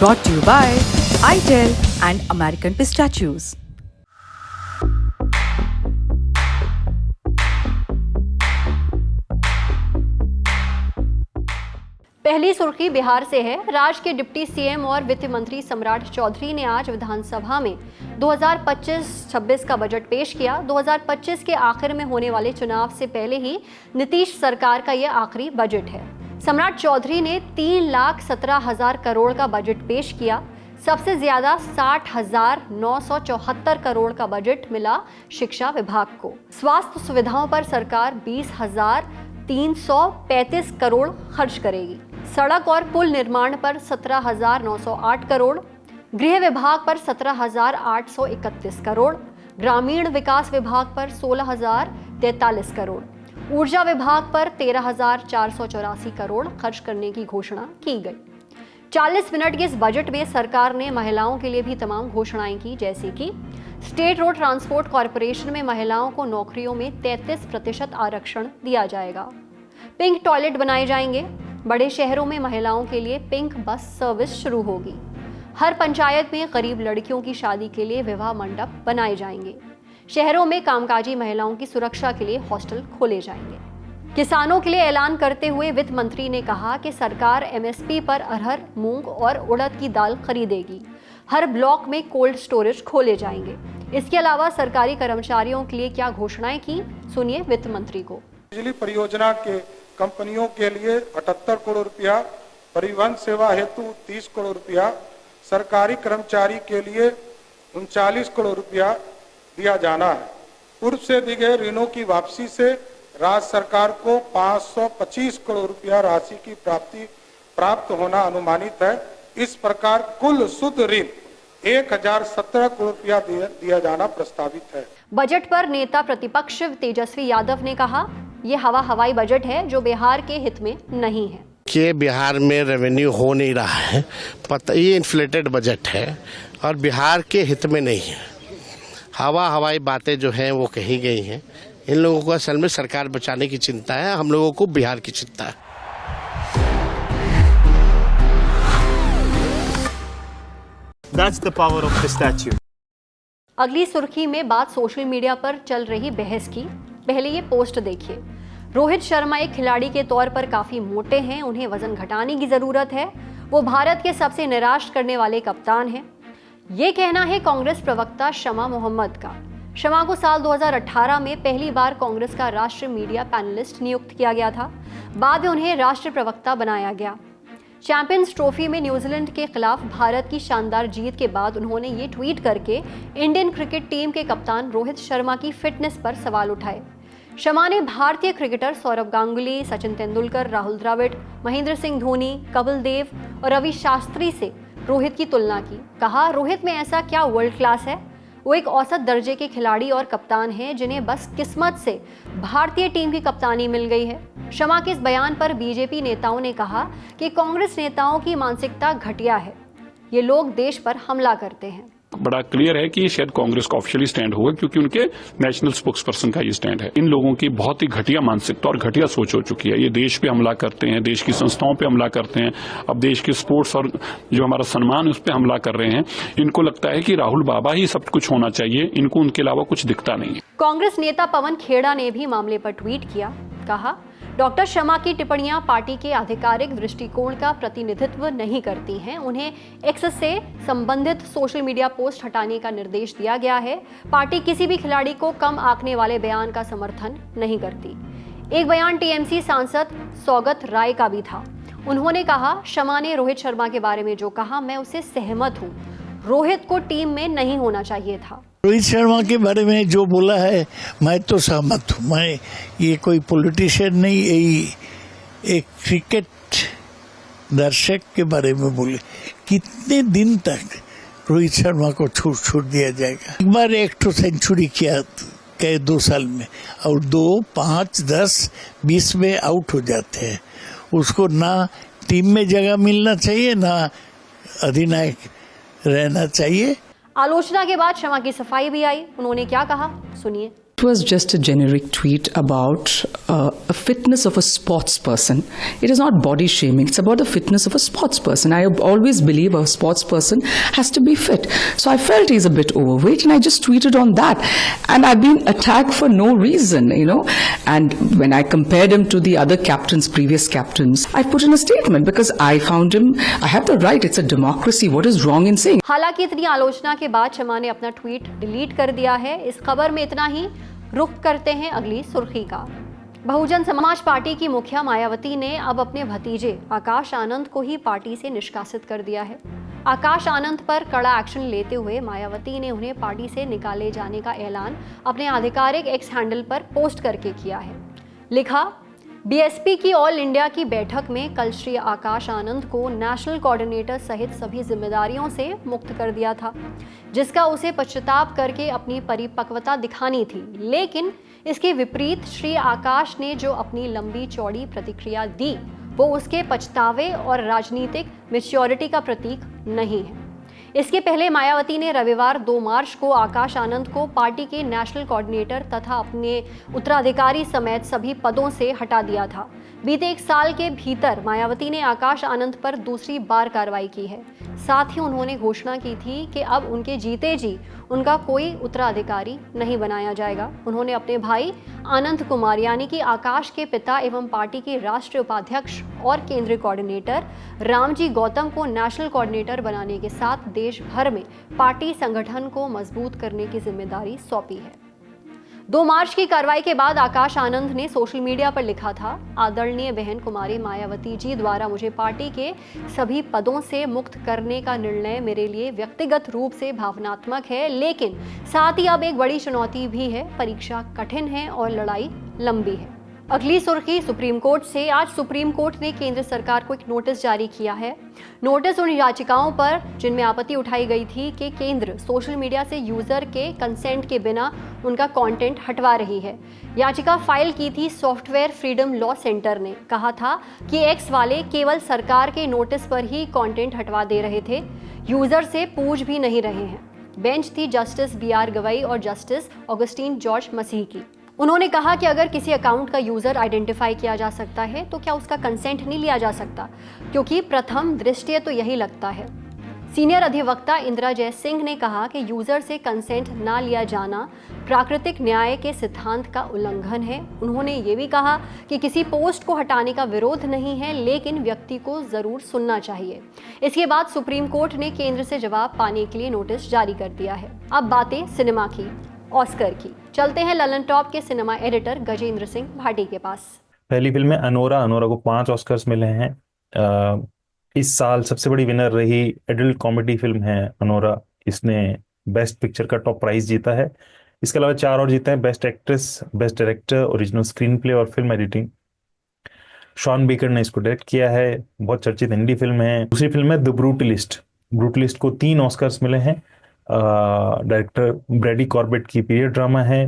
Brought to you by ITEL and American Pistachios. पहली सुर्खी बिहार से है। राज्य के डिप्टी सीएम और वित्त मंत्री सम्राट चौधरी ने आज विधानसभा में 2025-26 का बजट पेश किया। 2025 के आखिर में होने वाले चुनाव से पहले ही नीतीश सरकार का यह आखिरी बजट है। सम्राट चौधरी ने 3,17,000 करोड़ का बजट पेश किया। सबसे ज्यादा 60,974 करोड़ का बजट मिला शिक्षा विभाग को। स्वास्थ्य सुविधाओं पर सरकार 20,335 करोड़ खर्च करेगी। सड़क और पुल निर्माण पर 17,908 करोड़, गृह विभाग पर 17,831 करोड़, ग्रामीण विकास विभाग पर 16,043 करोड़, ऊर्जा विभाग पर 13,484 करोड़ खर्च करने की घोषणा की गई। 40 मिनट के इस बजट में सरकार ने महिलाओं के लिए भी तमाम घोषणाएं की, जैसे कि स्टेट रोड ट्रांसपोर्ट कॉरपोरेशन में महिलाओं को नौकरियों में 33% आरक्षण दिया जाएगा। पिंक टॉयलेट बनाए जाएंगे। बड़े शहरों में महिलाओं के लिए पिंक बस सर्विस शुरू होगी। हर पंचायत में गरीब लड़कियों की शादी के लिए विवाह मंडप बनाए जाएंगे। शहरों में कामकाजी महिलाओं की सुरक्षा के लिए हॉस्टल खोले जाएंगे। किसानों के लिए ऐलान करते हुए वित्त मंत्री ने कहा कि सरकार एमएसपी पर अरहर, मूंग और उड़द की दाल खरीदेगी। हर ब्लॉक में कोल्ड स्टोरेज खोले जाएंगे। इसके अलावा सरकारी कर्मचारियों के लिए क्या घोषणाएं की, सुनिए वित्त मंत्री को। बिजली परियोजना के कंपनियों के लिए 78 करोड़ रुपया, परिवहन सेवा हेतु 30 करोड़ रुपया, सरकारी कर्मचारी के लिए 39 करोड़ रुपया दिया जाना है। पूर्व से दी गए ऋणों की वापसी से राज्य सरकार को 525 करोड़ रुपया राशि की प्राप्त होना अनुमानित है। इस प्रकार कुल शुद्ध ऋण 1,017 करोड़ रुपया दिया जाना प्रस्तावित है। बजट पर नेता प्रतिपक्ष तेजस्वी यादव ने कहा, ये हवाई बजट है जो बिहार के हित में नहीं है। कि बिहार में रेवेन्यू हो नहीं रहा है, ये इन्फ्लेटेड बजट है और बिहार के हित में नहीं है। हवाई बातें जो हैं वो कही गई हैं। इन लोगों को असल में सरकार बचाने की चिंता है, हम लोगों को बिहार की चिंता है। That's the power of pistachio. अगली सुर्खी में बात सोशल मीडिया पर चल रही बहस की। पहले ये पोस्ट देखिए। रोहित शर्मा एक खिलाड़ी के तौर पर काफी मोटे हैं, उन्हें वजन घटाने की जरूरत है। वो भारत के सबसे निराश करने वाले कप्तान हैं। ये कहना है कांग्रेस प्रवक्ता शमा मोहम्मद का। शमा को साल 2018 में पहली बार कांग्रेस का राष्ट्रीय मीडिया पैनलिस्ट नियुक्त किया गया था। बाद में उन्हें राष्ट्रीय प्रवक्ता बनाया गया। चैंपियंस ट्रॉफी में न्यूजीलैंड के खिलाफ भारत की शानदार जीत के बाद उन्होंने ये ट्वीट करके इंडियन क्रिकेट टीम के कप्तान रोहित शर्मा की फिटनेस पर सवाल उठाए। शमा ने भारतीय क्रिकेटर सौरव गांगुली, सचिन तेंदुलकर, राहुल द्रविड़, महेंद्र सिंह धोनी, कपिल देव और रवि शास्त्री से रोहित की तुलना की। कहा, रोहित में ऐसा क्या वर्ल्ड क्लास है? वो एक औसत दर्जे के खिलाड़ी और कप्तान हैं जिन्हें बस किस्मत से भारतीय टीम की कप्तानी मिल गई है। शमा के इस बयान पर बीजेपी नेताओं ने कहा कि कांग्रेस नेताओं की मानसिकता घटिया है। ये लोग देश पर हमला करते हैं। बड़ा क्लियर है कि शायद कांग्रेस का ऑफिशियली स्टैंड होगा, क्योंकि उनके नेशनल स्पोक्स पर्सन का ये स्टैंड है। इन लोगों की बहुत ही घटिया मानसिकता और घटिया सोच हो चुकी है। ये देश पे हमला करते हैं, देश की संस्थाओं पे हमला करते हैं, अब देश के स्पोर्ट्स और जो हमारा सम्मान है उस पर हमला कर रहे हैं। इनको लगता है कि राहुल बाबा ही सब कुछ होना चाहिए, इनको उनके अलावा कुछ दिखता नहीं है। कांग्रेस नेता पवन खेड़ा ने भी मामले पर ट्वीट किया। कहा, डॉक्टर शर्मा की टिप्पणियां पार्टी के आधिकारिक दृष्टिकोण का प्रतिनिधित्व नहीं करती हैं। उन्हें एक्स से संबंधित सोशल मीडिया पोस्ट हटाने का निर्देश दिया गया है। पार्टी किसी भी खिलाड़ी को कम आंकने वाले बयान का समर्थन नहीं करती। एक बयान टीएमसी सांसद सौगत राय का भी था। उन्होंने कहा, शर्मा ने रोहित शर्मा के बारे में जो कहा, मैं उससे सहमत हूँ। रोहित को टीम में नहीं होना चाहिए था। रोहित शर्मा के बारे में जो बोला है मैं तो सहमत हूँ। मैं ये कोई पॉलिटिशियन नहीं, यही एक क्रिकेट दर्शक के बारे में बोले। कितने दिन तक रोहित शर्मा को छूट दिया जाएगा? एक बार 1 सेंचुरी किया कई 2 साल में, और 2, 5, 10, 20 में आउट हो जाते हैं। उसको ना टीम में जगह मिलना चाहिए, ना अधिनायक रहना चाहिए। आलोचना के बाद शर्मा की सफाई भी आई। उन्होंने क्या कहा, सुनिए। It was just a generic tweet about a fitness of a sports person. It is not body shaming. It's about the fitness of a sports person. I always believe a sports person has to be fit. So I felt he's a bit overweight, and I just tweeted on that. And I've been attacked for no reason, you know. And when I compared him to the other captains, previous captains, I put in a statement because I found him, I have the right, it's a democracy. What is wrong in saying? हालांकि इतनी आलोचना के बाद शमा ने अपना tweet delete कर दिया है। इस खबर में इतना ही। रुख करते हैं अगली सुर्खी का। बहुजन समाज पार्टी की मुखिया मायावती ने अब अपने भतीजे आकाश आनंद को ही पार्टी से निष्कासित कर दिया है। आकाश आनंद पर कड़ा एक्शन लेते हुए मायावती ने उन्हें पार्टी से निकाले जाने का ऐलान अपने आधिकारिक एक्स हैंडल पर पोस्ट करके किया है। लिखा, बीएसपी की ऑल इंडिया की बैठक में कल श्री आकाश आनंद को नेशनल कोऑर्डिनेटर सहित सभी जिम्मेदारियों से मुक्त कर दिया था, जिसका उसे पश्चाताप करके अपनी परिपक्वता दिखानी थी। लेकिन इसके विपरीत श्री आकाश ने जो अपनी लंबी चौड़ी प्रतिक्रिया दी, वो उसके पछतावे और राजनीतिक मैच्योरिटी का प्रतीक नहीं है। इसके पहले मायावती ने रविवार 2 मार्च को आकाश आनंद को पार्टी के नेशनल कोऑर्डिनेटर तथा अपने उत्तराधिकारी समेत सभी पदों से हटा दिया था। बीते 1 साल के भीतर मायावती ने आकाश आनंद पर दूसरी बार कार्रवाई की है। साथ ही उन्होंने घोषणा की थी कि अब उनके जीते जी उनका कोई उत्तराधिकारी नहीं बनाया जाएगा। उन्होंने अपने भाई आनंद कुमार यानी कि आकाश के पिता एवं पार्टी के राष्ट्रीय उपाध्यक्ष और केंद्रीय कोऑर्डिनेटर रामजी गौतम को नेशनल कोऑर्डिनेटर बनाने के साथ देश भर में पार्टी संगठन को मजबूत करने की जिम्मेदारी सौंपी है। 2 मार्च की कार्रवाई के बाद आकाश आनंद ने सोशल मीडिया पर लिखा था, आदरणीय बहन कुमारी मायावती जी द्वारा मुझे पार्टी के सभी पदों से मुक्त करने का निर्णय मेरे लिए व्यक्तिगत रूप से भावनात्मक है, लेकिन साथ ही अब एक बड़ी चुनौती भी है। परीक्षा कठिन है और लड़ाई लंबी है। अगली सुर्खी सुप्रीम कोर्ट से। आज सुप्रीम कोर्ट ने केंद्र सरकार को एक नोटिस जारी किया है। नोटिस उन याचिकाओं पर जिनमें आपत्ति उठाई गई थी कि केंद्र सोशल मीडिया से यूजर के कंसेंट के बिना उनका कंटेंट हटवा रही है। याचिका फाइल की थी सॉफ्टवेयर फ्रीडम लॉ सेंटर ने। कहा था कि एक्स वाले केवल सरकार के नोटिस पर ही कंटेंट हटवा दे रहे थे, यूजर से पूछ भी नहीं रहे हैं। बेंच थी जस्टिस BR गवई और जस्टिस ऑगस्टीन जॉर्ज मसीह की। उन्होंने कहा कि अगर किसी अकाउंट का यूजर आइडेंटिफाई किया जा सकता है तो क्या उसका कंसेंट नहीं लिया जा सकता, क्योंकि प्रथम दृष्टया तो यही लगता है। सीनियर अधिवक्ता इंदिरा जयसिंह ने कहा कि यूजर से कंसेंट ना लिया जाना प्राकृतिक न्याय के सिद्धांत का उल्लंघन है। उन्होंने ये भी कहा कि किसी पोस्ट को हटाने का विरोध नहीं है, लेकिन व्यक्ति को जरूर सुनना चाहिए। इसके बाद सुप्रीम कोर्ट ने केंद्र से जवाब पाने के लिए नोटिस जारी कर दिया है। अब बातें सिनेमा की, ऑस्कर की। चलते हैं ललन टॉप के सिनेमा एडिटर गजेंद्र सिंह भाटी के पास। पहली फिल्म है अनोरा को 5 ऑस्कर्स मिले हैं। इस साल सबसे बड़ी विनर रही एडल्ट कॉमेडी फिल्म है अनोरा। इसने बेस्ट पिक्चर का टॉप प्राइज जीता है। इसके अलावा 4 और जीते हैं, best actress, best director, original screen play और फिल्म एडिटिंग। शॉन बेकर ने इसको डायरेक्ट किया है। बहुत चर्चित हिंदी फिल्म है। दूसरी फिल्म है द ब्रूटलिस्ट को 3 ऑस्कर्स मिले हैं। डायरेक्टर ब्रैडी कॉर्बेट की पीरियड ड्रामा है।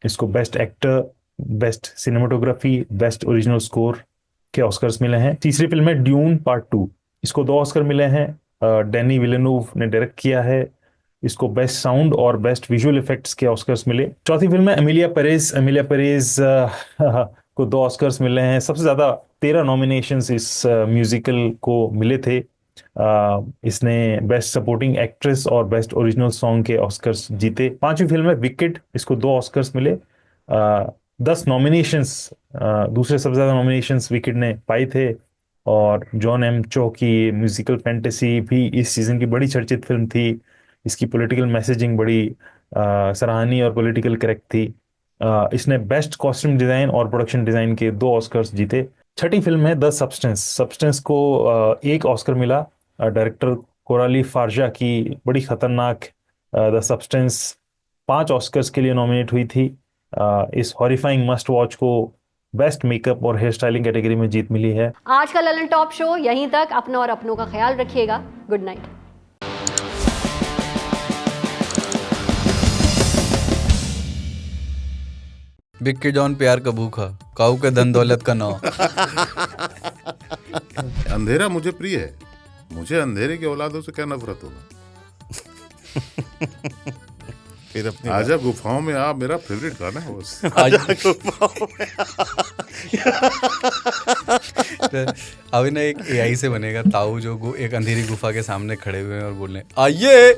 इसको best actor, best cinematography, best original score के ऑस्कर्स मिले हैं। तीसरी फिल्म है ड्यून पार्ट 2। इसको 2 ऑस्कर मिले हैं। डेनी विलेनोव ने डायरेक्ट किया है। इसको बेस्ट साउंड और बेस्ट विजुअल इफेक्ट्स के ऑस्कर्स मिले। चौथी फिल्म है एमिलिया पेरेज को 2 ऑस्कर्स मिले हैं। सबसे ज्यादा 13 नॉमिनेशंस इस म्यूजिकल को मिले थे। इसने बेस्ट सपोर्टिंग एक्ट्रेस और बेस्ट ओरिजिनल सॉन्ग के ऑस्कर्स जीते। 5वीं फिल्म है विकेट। इसको 2 ऑस्कर्स मिले। 10 नॉमिनेशंस, दूसरे सबसे ज्यादा नॉमिनेशंस विकेट ने पाए थे। और जॉन एम चो की म्यूजिकल फैंटेसी भी इस सीजन की बड़ी चर्चित फिल्म थी। इसकी पॉलिटिकल मैसेजिंग बड़ी सराहनीय और पॉलिटिकल करेक्ट थी। इसने बेस्ट कॉस्ट्यूम डिजाइन और प्रोडक्शन डिजाइन के 2 ऑस्कर्स जीते। छठी फिल्म है द सब्सटेंस को 1 ऑस्कर मिला। डायरेक्टर कोराली फारजा की बड़ी खतरनाक द सब्सटेंस 5 ऑस्कर्स के लिए नॉमिनेट हुई थी। इस हॉरिफाइंग मस्ट वॉच को बेस्ट मेकअप और हेयर स्टाइलिंग कैटेगरी में जीत मिली है। आज का ललन टॉप शो यहीं तक। अपना और अपनों का ख्याल रखिएगा। Good night. बिक्की जॉन प्यार का भूखा, काऊ के धन दौलत का नाव। अंधेरा मुझे प्रिय है, मुझे अंधेरे की औलादों से क्या नफरत होगा। फिर अपनी आजा गुफाओं में आ मेरा फेवरेट गाना है बस। अभी ना एक AI से बनेगा ताऊ जो एक अंधेरी गुफा के सामने खड़े हुए हैं और बोल रहे हैं आइए।